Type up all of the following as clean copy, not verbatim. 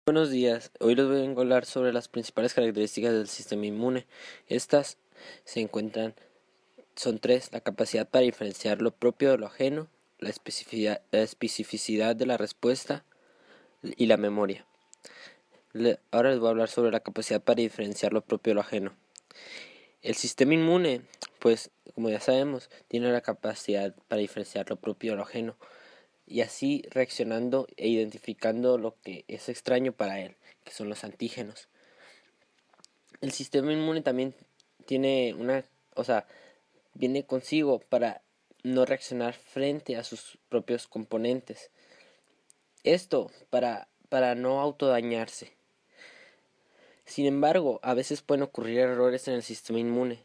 Buenos días, hoy les vengo a hablar sobre las principales características del sistema inmune. Estas se encuentran, son tres: la capacidad para diferenciar lo propio de lo ajeno, la especificidad de la respuesta y la memoria. Ahora les voy a hablar sobre la capacidad para diferenciar lo propio de lo ajeno. El sistema inmune, pues como ya sabemos, tiene la capacidad para diferenciar lo propio de lo ajeno, y así reaccionando e identificando lo que es extraño para él, que son los antígenos. El sistema inmune también tiene viene consigo para no reaccionar frente a sus propios componentes. Esto para no autodañarse. Sin embargo, a veces pueden ocurrir errores en el sistema inmune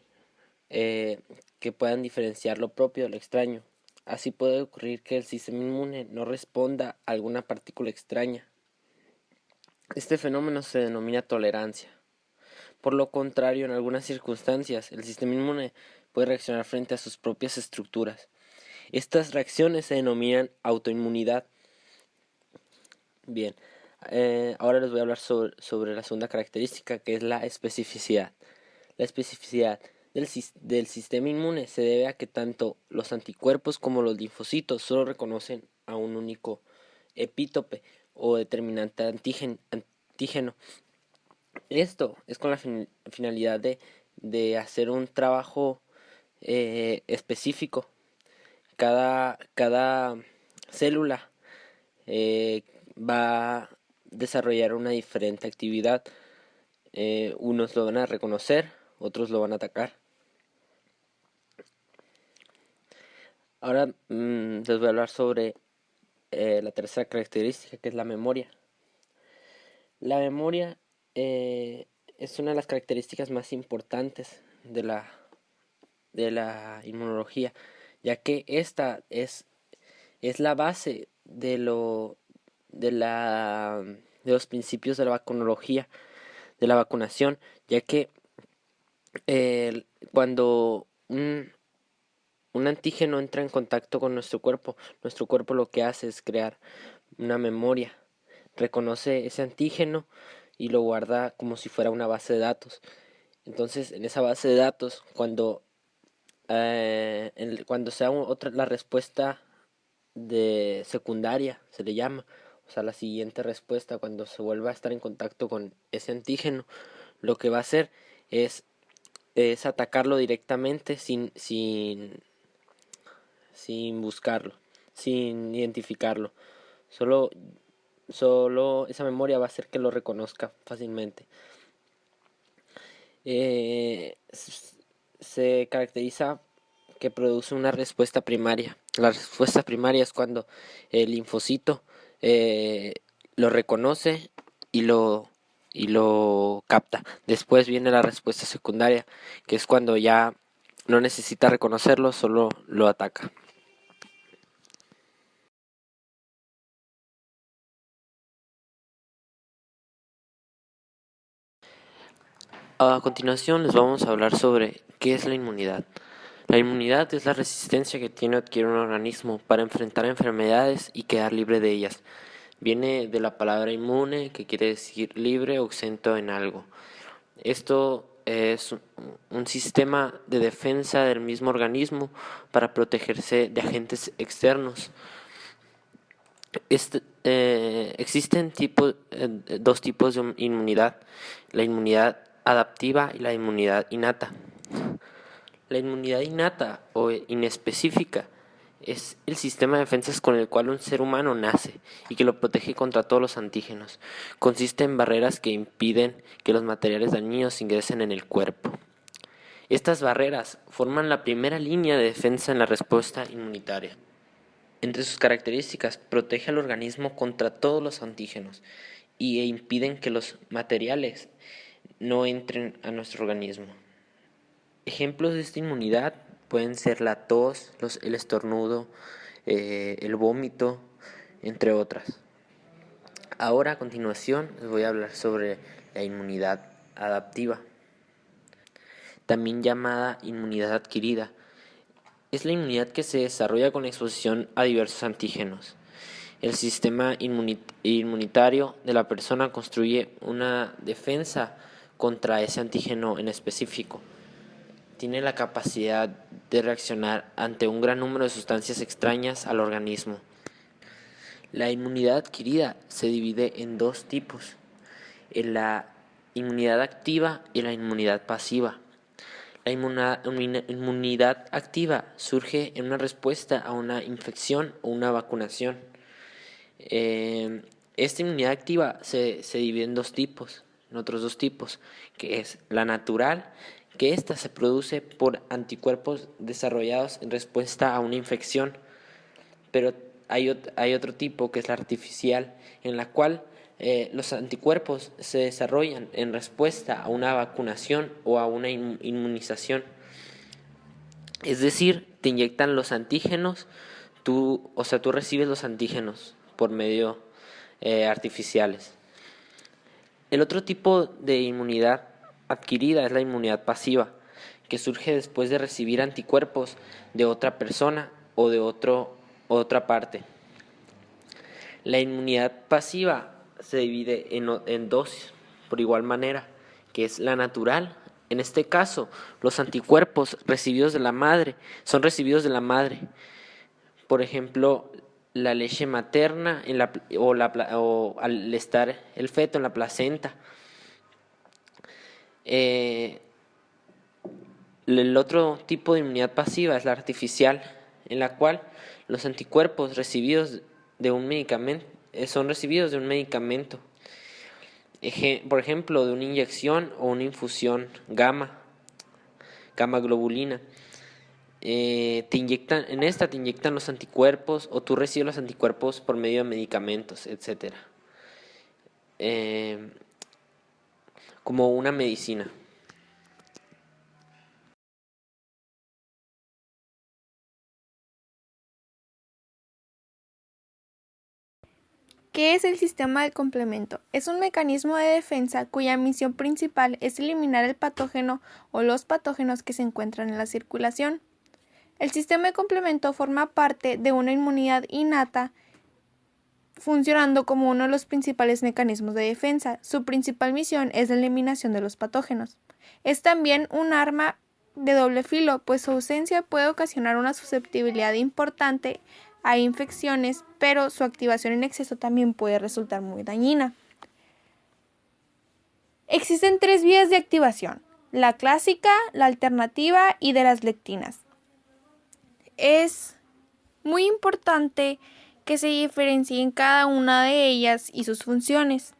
que puedan diferenciar lo propio de lo extraño. Así puede ocurrir que el sistema inmune no responda a alguna partícula extraña. Este fenómeno se denomina tolerancia. Por lo contrario, en algunas circunstancias, el sistema inmune puede reaccionar frente a sus propias estructuras. Estas reacciones se denominan autoinmunidad. Bien, ahora les voy a hablar sobre la segunda característica, que es la especificidad. La especificidad del sistema inmune se debe a que tanto los anticuerpos como los linfocitos solo reconocen a un único epítope o determinante antígeno. Esto es con la finalidad de hacer un trabajo específico. Cada célula va a desarrollar una diferente actividad. Unos lo van a reconocer, otros lo van a atacar. Ahora les voy a hablar sobre la tercera característica, que es la memoria. La memoria es una de las características más importantes de la inmunología, ya que esta es la base de los principios de la vacunología, de la vacunación, ya que cuando un antígeno entra en contacto con nuestro cuerpo lo que hace es crear una memoria, reconoce ese antígeno y lo guarda como si fuera una base de datos. Entonces, en esa base de datos, cuando sea la respuesta de secundaria, se le llama, o sea, la siguiente respuesta, cuando se vuelva a estar en contacto con ese antígeno, lo que va a hacer es atacarlo directamente sin buscarlo, sin identificarlo. Solo esa memoria va a hacer que lo reconozca fácilmente. Se caracteriza que produce una respuesta primaria. La respuesta primaria es cuando el linfocito lo reconoce y lo capta. Después viene la respuesta secundaria, que es cuando ya no necesita reconocerlo, solo lo ataca. A continuación les vamos a hablar sobre qué es la inmunidad. La inmunidad es la resistencia que tiene o adquiere un organismo para enfrentar enfermedades y quedar libre de ellas. Viene de la palabra inmune, que quiere decir libre o exento en algo. Esto es un sistema de defensa del mismo organismo para protegerse de agentes externos. Existen dos tipos de inmunidad: la inmunidad adaptiva y la inmunidad innata. La inmunidad innata o inespecífica es el sistema de defensas con el cual un ser humano nace y que lo protege contra todos los antígenos. Consiste en barreras que impiden que los materiales dañinos ingresen en el cuerpo. Estas barreras forman la primera línea de defensa en la respuesta inmunitaria. Entre sus características, protege al organismo contra todos los antígenos e impiden que los materiales no entren a nuestro organismo. Ejemplos de esta inmunidad pueden ser la tos, el estornudo, el vómito, entre otras. Ahora, a continuación, les voy a hablar sobre la inmunidad adaptiva, también llamada inmunidad adquirida. Es la inmunidad que se desarrolla con exposición a diversos antígenos. El sistema inmunitario de la persona construye una defensa contra ese antígeno en específico. Tiene la capacidad de reaccionar ante un gran número de sustancias extrañas al organismo. La inmunidad adquirida se divide en dos tipos: en la inmunidad activa y la inmunidad pasiva. La inmunidad activa surge en una respuesta a una infección o una vacunación. Esta inmunidad activa se divide en otros dos tipos, que es la natural, que ésta se produce por anticuerpos desarrollados en respuesta a una infección, pero hay otro tipo, que es la artificial, en la cual los anticuerpos se desarrollan en respuesta a una vacunación o a una inmunización. Es decir, te inyectan los antígenos, tú recibes los antígenos por medio artificiales. El otro tipo de inmunidad adquirida es la inmunidad pasiva, que surge después de recibir anticuerpos de otra persona o de otra parte. La inmunidad pasiva se divide en dos por igual manera, que es la natural. En este caso, los anticuerpos son recibidos de la madre. Por ejemplo, la leche materna o al estar el feto en la placenta. El otro tipo de inmunidad pasiva es la artificial, en la cual los anticuerpos recibidos de un medicamento son recibidos de un medicamento, por ejemplo, de una inyección o una infusión gamma globulina. Te inyectan los anticuerpos, o tú recibes los anticuerpos por medio de medicamentos, etc. Como una medicina. ¿Qué es el sistema de complemento? Es un mecanismo de defensa cuya misión principal es eliminar el patógeno o los patógenos que se encuentran en la circulación. El sistema de complemento forma parte de una inmunidad innata, funcionando como uno de los principales mecanismos de defensa. Su principal misión es la eliminación de los patógenos. Es también un arma de doble filo, pues su ausencia puede ocasionar una susceptibilidad importante a infecciones, pero su activación en exceso también puede resultar muy dañina. Existen 3 vías de activación: la clásica, la alternativa y de las lectinas. Es muy importante que se diferencien cada una de ellas y sus funciones.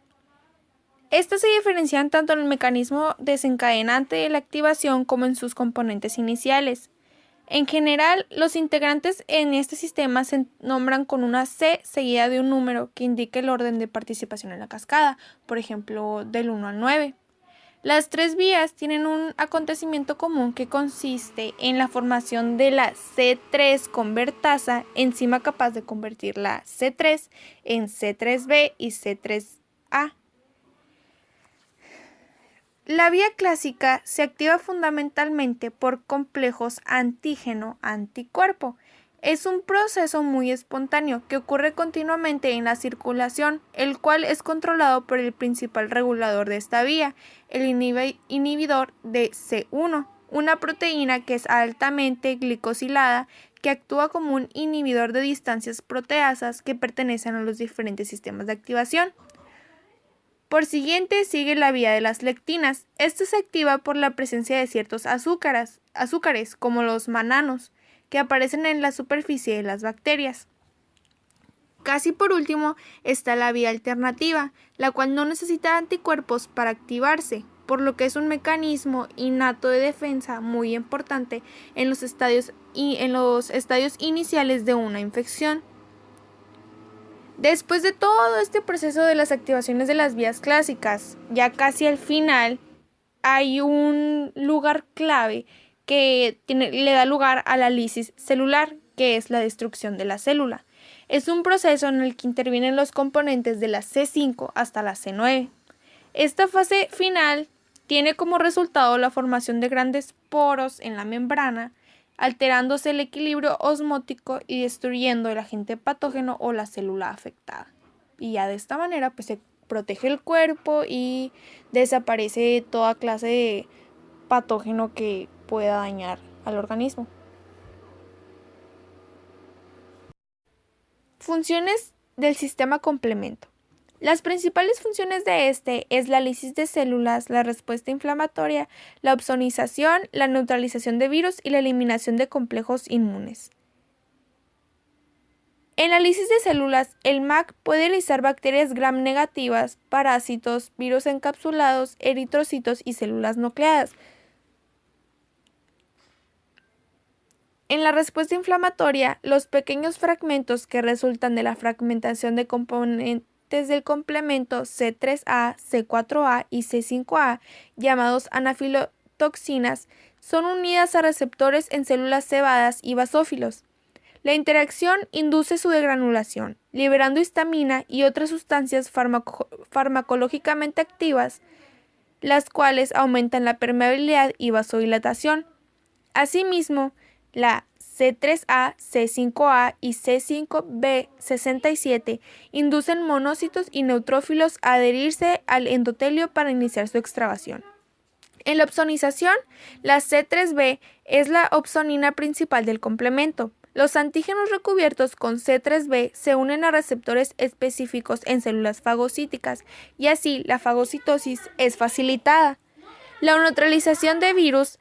Estas se diferencian tanto en el mecanismo desencadenante de la activación como en sus componentes iniciales. En general, los integrantes en este sistema se nombran con una C seguida de un número que indica el orden de participación en la cascada, por ejemplo, del 1 al 9. Las 3 vías tienen un acontecimiento común que consiste en la formación de la C3 convertasa, enzima capaz de convertir la C3 en C3b y C3a. La vía clásica se activa fundamentalmente por complejos antígeno-anticuerpo. Es un proceso muy espontáneo que ocurre continuamente en la circulación, el cual es controlado por el principal regulador de esta vía, el inhibidor de C1, una proteína que es altamente glicosilada que actúa como un inhibidor de distancias proteasas que pertenecen a los diferentes sistemas de activación. Por siguiente sigue la vía de las lectinas. Esta se activa por la presencia de ciertos azúcares como los mannanos, que aparecen en la superficie de las bacterias. Casi por último está la vía alternativa, la cual no necesita anticuerpos para activarse, por lo que es un mecanismo innato de defensa muy importante en los estadios iniciales de una infección. Después de todo este proceso de las activaciones de las vías clásicas, ya casi al final, hay un lugar clave que le da lugar a la lisis celular, que es la destrucción de la célula. Es un proceso en el que intervienen los componentes de la C5 hasta la C9. Esta fase final tiene como resultado la formación de grandes poros en la membrana, alterándose el equilibrio osmótico y destruyendo el agente patógeno o la célula afectada. Y ya de esta manera pues se protege el cuerpo y desaparece toda clase de patógeno que pueda dañar al organismo. Funciones del sistema complemento. Las principales funciones de este es la lisis de células, la respuesta inflamatoria, la opsonización, la neutralización de virus y la eliminación de complejos inmunes. En la lisis de células, el MAC puede lisar bacterias gram negativas, parásitos, virus encapsulados, eritrocitos y células nucleadas. En la respuesta inflamatoria, los pequeños fragmentos que resultan de la fragmentación de componentes del complemento C3A, C4A y C5A, llamados anafilotoxinas, son unidas a receptores en células cebadas y basófilos. La interacción induce su degranulación, liberando histamina y otras sustancias farmacológicamente activas, las cuales aumentan la permeabilidad y vasodilatación. Asimismo, la C3A, C5A y C5b67 inducen monocitos y neutrófilos a adherirse al endotelio para iniciar su extravasación. En la opsonización, la C3b es la opsonina principal del complemento. Los antígenos recubiertos con C3b se unen a receptores específicos en células fagocíticas y así la fagocitosis es facilitada. La neutralización de virus,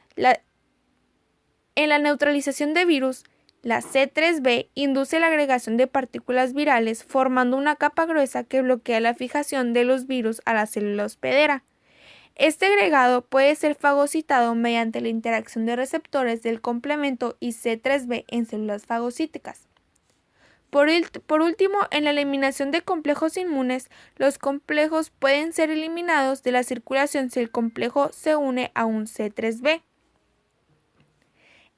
En la neutralización de virus, la C3b induce la agregación de partículas virales formando una capa gruesa que bloquea la fijación de los virus a la célula hospedera. Este agregado puede ser fagocitado mediante la interacción de receptores del complemento y C3b en células fagocíticas. Por último, en la eliminación de complejos inmunes, los complejos pueden ser eliminados de la circulación si el complejo se une a un C3b.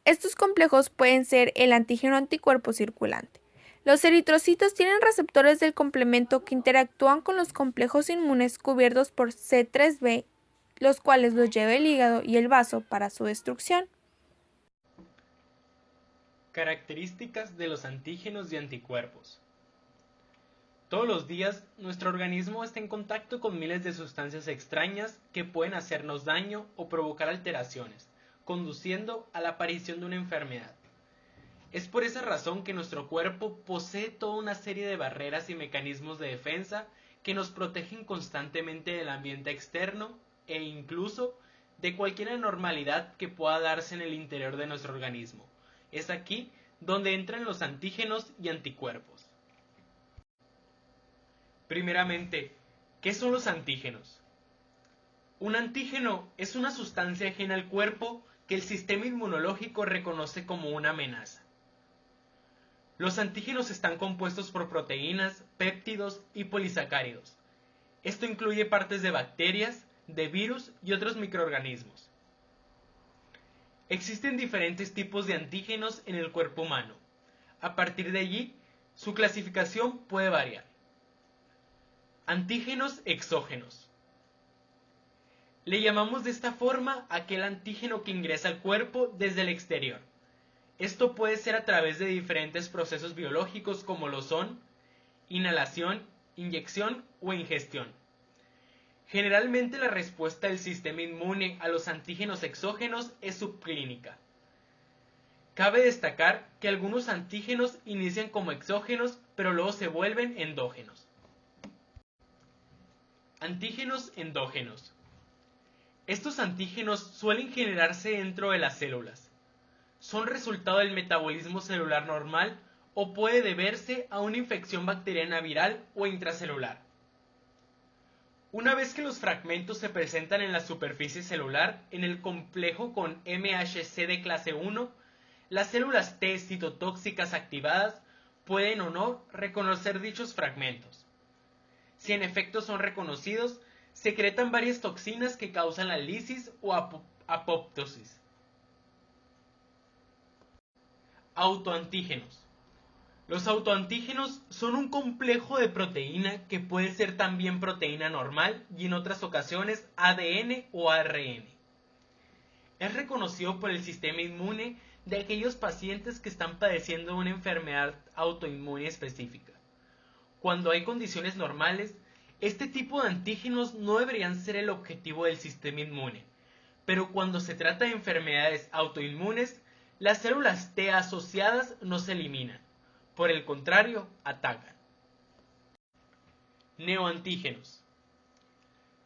Estos complejos pueden ser el antígeno anticuerpo circulante. Los eritrocitos tienen receptores del complemento que interactúan con los complejos inmunes cubiertos por C3b, los cuales los lleva el hígado y el vaso para su destrucción. Características de los antígenos y anticuerpos. Todos los días, nuestro organismo está en contacto con miles de sustancias extrañas que pueden hacernos daño o provocar alteraciones, conduciendo a la aparición de una enfermedad. Es por esa razón que nuestro cuerpo posee toda una serie de barreras y mecanismos de defensa que nos protegen constantemente del ambiente externo e incluso de cualquier anormalidad que pueda darse en el interior de nuestro organismo. Es aquí donde entran los antígenos y anticuerpos. Primeramente, ¿qué son los antígenos? Un antígeno es una sustancia ajena al cuerpo que el sistema inmunológico reconoce como una amenaza. Los antígenos están compuestos por proteínas, péptidos y polisacáridos. Esto incluye partes de bacterias, de virus y otros microorganismos. Existen diferentes tipos de antígenos en el cuerpo humano. A partir de allí, su clasificación puede variar. Antígenos exógenos. Le llamamos de esta forma a aquel antígeno que ingresa al cuerpo desde el exterior. Esto puede ser a través de diferentes procesos biológicos como lo son inhalación, inyección o ingestión. Generalmente la respuesta del sistema inmune a los antígenos exógenos es subclínica. Cabe destacar que algunos antígenos inician como exógenos pero luego se vuelven endógenos. Antígenos endógenos. Estos antígenos suelen generarse dentro de las células. Son resultado del metabolismo celular normal o puede deberse a una infección bacteriana viral o intracelular. Una vez que los fragmentos se presentan en la superficie celular en el complejo con MHC de clase 1, las células T citotóxicas activadas pueden o no reconocer dichos fragmentos. Si en efecto son reconocidos, secretan varias toxinas que causan la lisis o apoptosis. Autoantígenos. Los autoantígenos son un complejo de proteína que puede ser también proteína normal y en otras ocasiones ADN o ARN. Es reconocido por el sistema inmune de aquellos pacientes que están padeciendo una enfermedad autoinmune específica. Cuando hay condiciones normales, este tipo de antígenos no deberían ser el objetivo del sistema inmune, pero cuando se trata de enfermedades autoinmunes, las células T asociadas no se eliminan, por el contrario, atacan. Neoantígenos.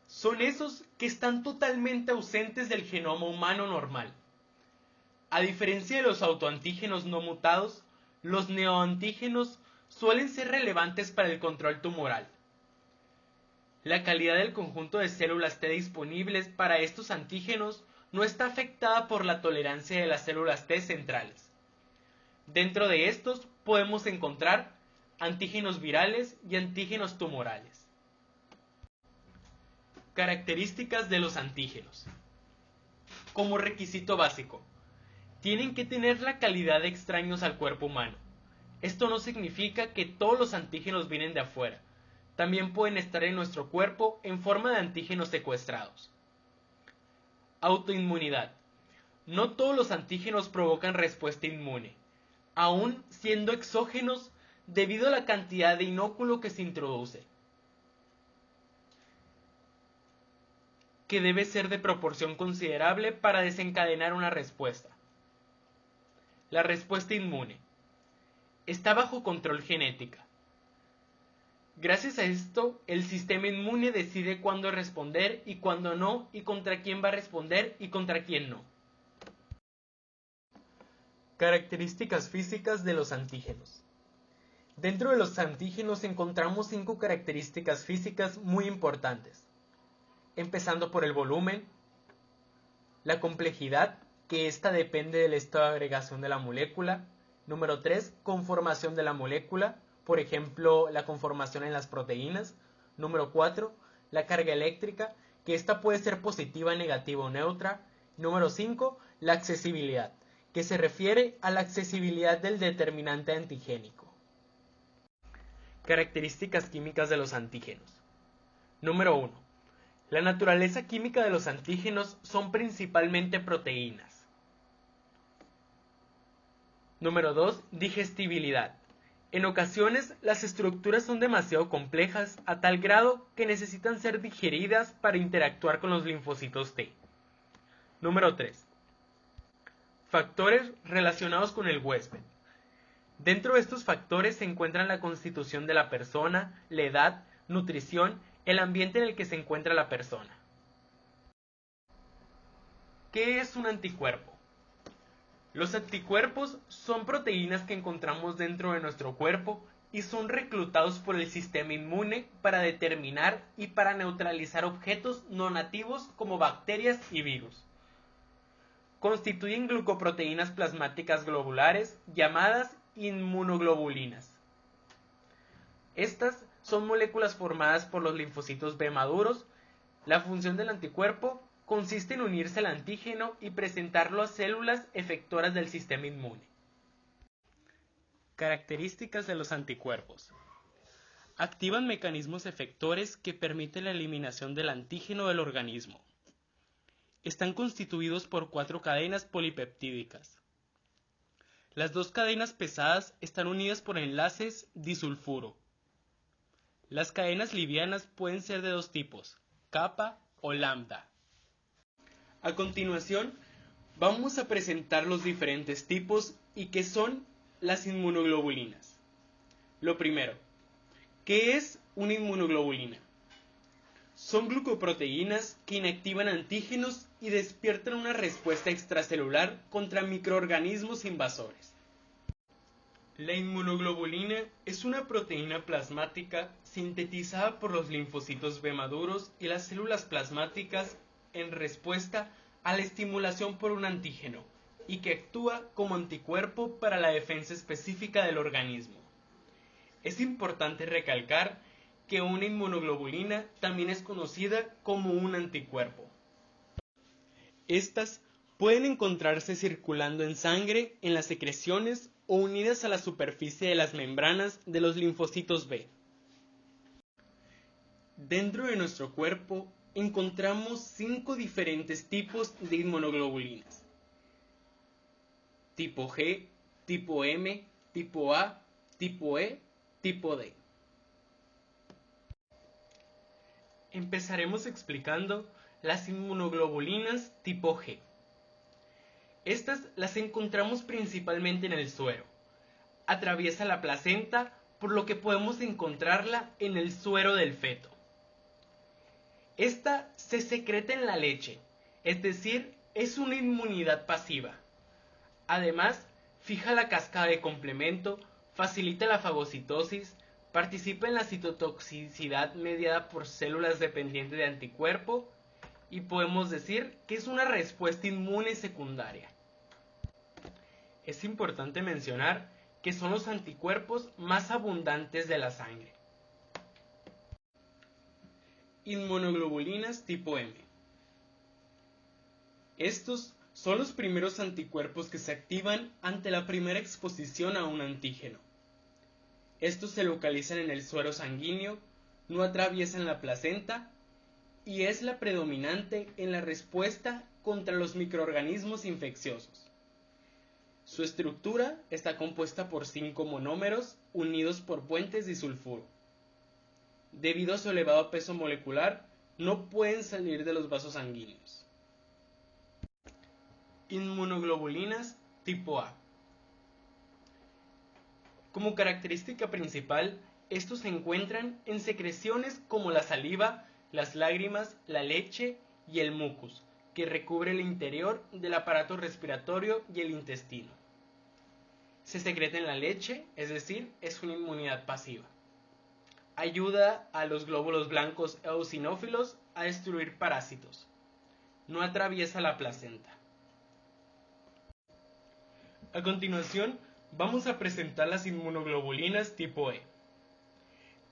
Son esos que están totalmente ausentes del genoma humano normal. A diferencia de los autoantígenos no mutados, los neoantígenos suelen ser relevantes para el control tumoral. La calidad del conjunto de células T disponibles para estos antígenos no está afectada por la tolerancia de las células T centrales. Dentro de estos podemos encontrar antígenos virales y antígenos tumorales. Características de los antígenos. Como requisito básico, tienen que tener la calidad de extraños al cuerpo humano. Esto no significa que todos los antígenos vienen de afuera. También pueden estar en nuestro cuerpo en forma de antígenos secuestrados. Autoinmunidad. No todos los antígenos provocan respuesta inmune, aun siendo exógenos debido a la cantidad de inóculo que se introduce, que debe ser de proporción considerable para desencadenar una respuesta. La respuesta inmune está bajo control genética. Gracias a esto, el sistema inmune decide cuándo responder y cuándo no, y contra quién va a responder y contra quién no. Características físicas de los antígenos. Dentro de los antígenos encontramos 5 características físicas muy importantes, empezando por el volumen, la complejidad, que esta depende del estado de agregación de la molécula. Número 3, conformación de la molécula, por ejemplo, la conformación en las proteínas. Número 4, la carga eléctrica, que esta puede ser positiva, negativa o neutra. Número 5, la accesibilidad, que se refiere a la accesibilidad del determinante antigénico. Características químicas de los antígenos. Número 1. La naturaleza química de los antígenos son principalmente proteínas. Número 2. Digestibilidad. En ocasiones, las estructuras son demasiado complejas a tal grado que necesitan ser digeridas para interactuar con los linfocitos T. Número 3. Factores relacionados con el huésped. Dentro de estos factores se encuentran la constitución de la persona, la edad, nutrición, el ambiente en el que se encuentra la persona. ¿Qué es un anticuerpo? Los anticuerpos son proteínas que encontramos dentro de nuestro cuerpo y son reclutados por el sistema inmune para determinar y para neutralizar objetos no nativos como bacterias y virus. Constituyen glucoproteínas plasmáticas globulares llamadas inmunoglobulinas. Estas son moléculas formadas por los linfocitos B maduros. La función del anticuerpo consiste en unirse al antígeno y presentarlo a células efectoras del sistema inmune. Características de los anticuerpos. Activan mecanismos efectores que permiten la eliminación del antígeno del organismo. Están constituidos por 4 cadenas polipeptídicas. Las 2 cadenas pesadas están unidas por enlaces disulfuro. Las cadenas livianas pueden ser de 2 tipos, kappa o lambda. A continuación, vamos a presentar los diferentes tipos y qué son las inmunoglobulinas. Lo primero, ¿qué es una inmunoglobulina? Son glucoproteínas que inactivan antígenos y despiertan una respuesta extracelular contra microorganismos invasores. La inmunoglobulina es una proteína plasmática sintetizada por los linfocitos B maduros y las células plasmáticas en respuesta a la estimulación por un antígeno y que actúa como anticuerpo para la defensa específica del organismo. Es importante recalcar que una inmunoglobulina también es conocida como un anticuerpo. Estas pueden encontrarse circulando en sangre, en las secreciones o unidas a la superficie de las membranas de los linfocitos B. Dentro de nuestro cuerpo encontramos 5 diferentes tipos de inmunoglobulinas. tipo G, tipo M, tipo A, tipo E, tipo D. Empezaremos explicando las inmunoglobulinas tipo G. Estas las encontramos principalmente en el suero. Atraviesa la placenta, por lo que podemos encontrarla en el suero del feto. Esta se secreta en la leche, es decir, es una inmunidad pasiva. Además, fija la cascada de complemento, facilita la fagocitosis, participa en la citotoxicidad mediada por células dependientes de anticuerpo y podemos decir que es una respuesta inmune secundaria. Es importante mencionar que son los anticuerpos más abundantes de la sangre. Inmunoglobulinas tipo M. Estos son los primeros anticuerpos que se activan ante la primera exposición a un antígeno. Estos se localizan en el suero sanguíneo, no atraviesan la placenta y es la predominante en la respuesta contra los microorganismos infecciosos. Su estructura está compuesta por 5 monómeros unidos por puentes disulfuro. Debido a su elevado peso molecular, no pueden salir de los vasos sanguíneos. Inmunoglobulinas tipo A. Como característica principal, estos se encuentran en secreciones como la saliva, las lágrimas, la leche y el mucus, que recubre el interior del aparato respiratorio y el intestino. Se secreta en la leche, es decir, es una inmunidad pasiva. Ayuda a los glóbulos blancos eosinófilos a destruir parásitos. No atraviesa la placenta. A continuación, vamos a presentar las inmunoglobulinas tipo E.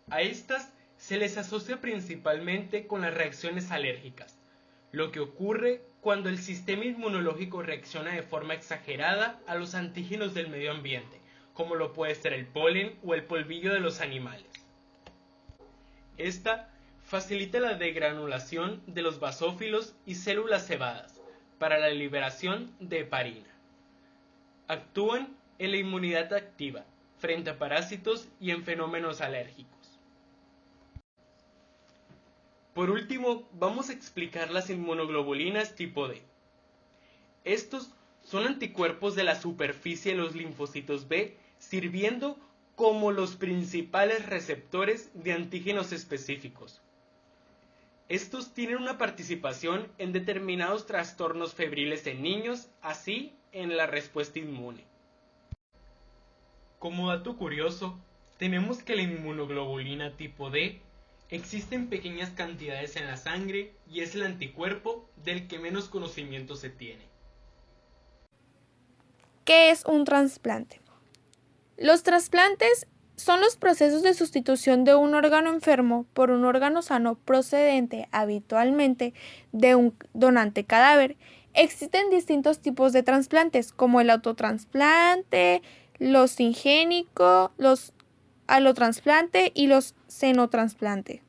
A estas se les asocia principalmente con las reacciones alérgicas, lo que ocurre cuando el sistema inmunológico reacciona de forma exagerada a los antígenos del medio ambiente, como lo puede ser el polen o el polvillo de los animales. Esta facilita la degranulación de los basófilos y células cebadas para la liberación de heparina. Actúan en la inmunidad activa, frente a parásitos y en fenómenos alérgicos. Por último, vamos a explicar las inmunoglobulinas tipo D. Estos son anticuerpos de la superficie de los linfocitos B, sirviendo como los principales receptores de antígenos específicos. Estos tienen una participación en determinados trastornos febriles en niños, así en la respuesta inmune. Como dato curioso, tenemos que la inmunoglobulina tipo D existe en pequeñas cantidades en la sangre y es el anticuerpo del que menos conocimiento se tiene. ¿Qué es un trasplante? Los trasplantes son los procesos de sustitución de un órgano enfermo por un órgano sano procedente habitualmente de un donante cadáver. Existen distintos tipos de trasplantes, como el autotrasplante, los singénicos, los allotrasplante y los xenotrasplante.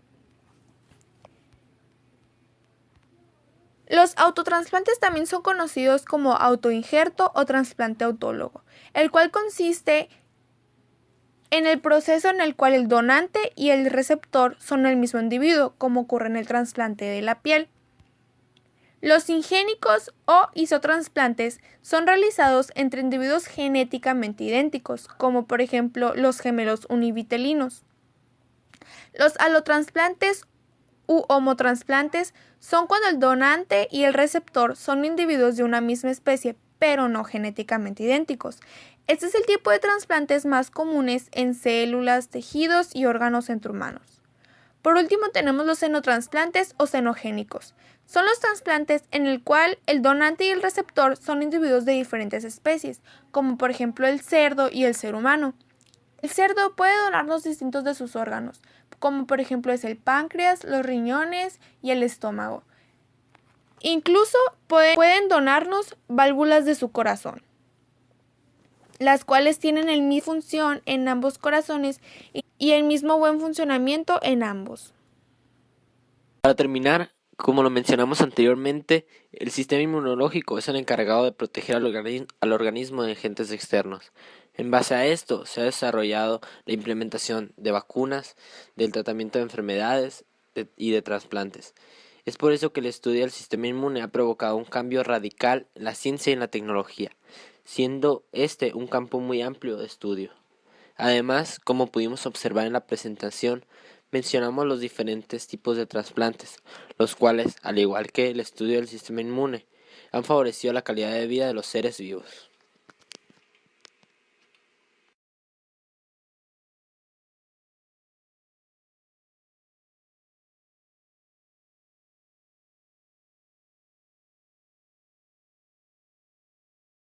Los autotrasplantes también son conocidos como autoinjerto o trasplante autólogo, el cual consiste en el proceso en el cual el donante y el receptor son el mismo individuo, como ocurre en el trasplante de la piel. Los singénicos o isotrasplantes son realizados entre individuos genéticamente idénticos, como por ejemplo los gemelos univitelinos. Los allotrasplantes u homotrasplantes son cuando el donante y el receptor son individuos de una misma especie, pero no genéticamente idénticos. Este es el tipo de trasplantes más comunes en células, tejidos y órganos entre humanos. Por último tenemos los xenotrasplantes o xenogénicos. Son los trasplantes en el cual el donante y el receptor son individuos de diferentes especies, como por ejemplo el cerdo y el ser humano. El cerdo puede donarnos distintos de sus órganos, como por ejemplo es el páncreas, los riñones y el estómago. Incluso pueden donarnos válvulas de su corazón, las cuales tienen la misma función en ambos corazones y el mismo buen funcionamiento en ambos. Para terminar, Como lo mencionamos anteriormente, el sistema inmunológico es el encargado de proteger al organismo de agentes externos. En base a esto, se ha desarrollado la implementación de vacunas, del tratamiento de enfermedades y de trasplantes. Es por eso que el estudio del sistema inmune ha provocado un cambio radical en la ciencia y en la tecnología, siendo este un campo muy amplio de estudio. Además, como pudimos observar en la presentación, mencionamos los diferentes tipos de trasplantes, los cuales, al igual que el estudio del sistema inmune, han favorecido la calidad de vida de los seres vivos.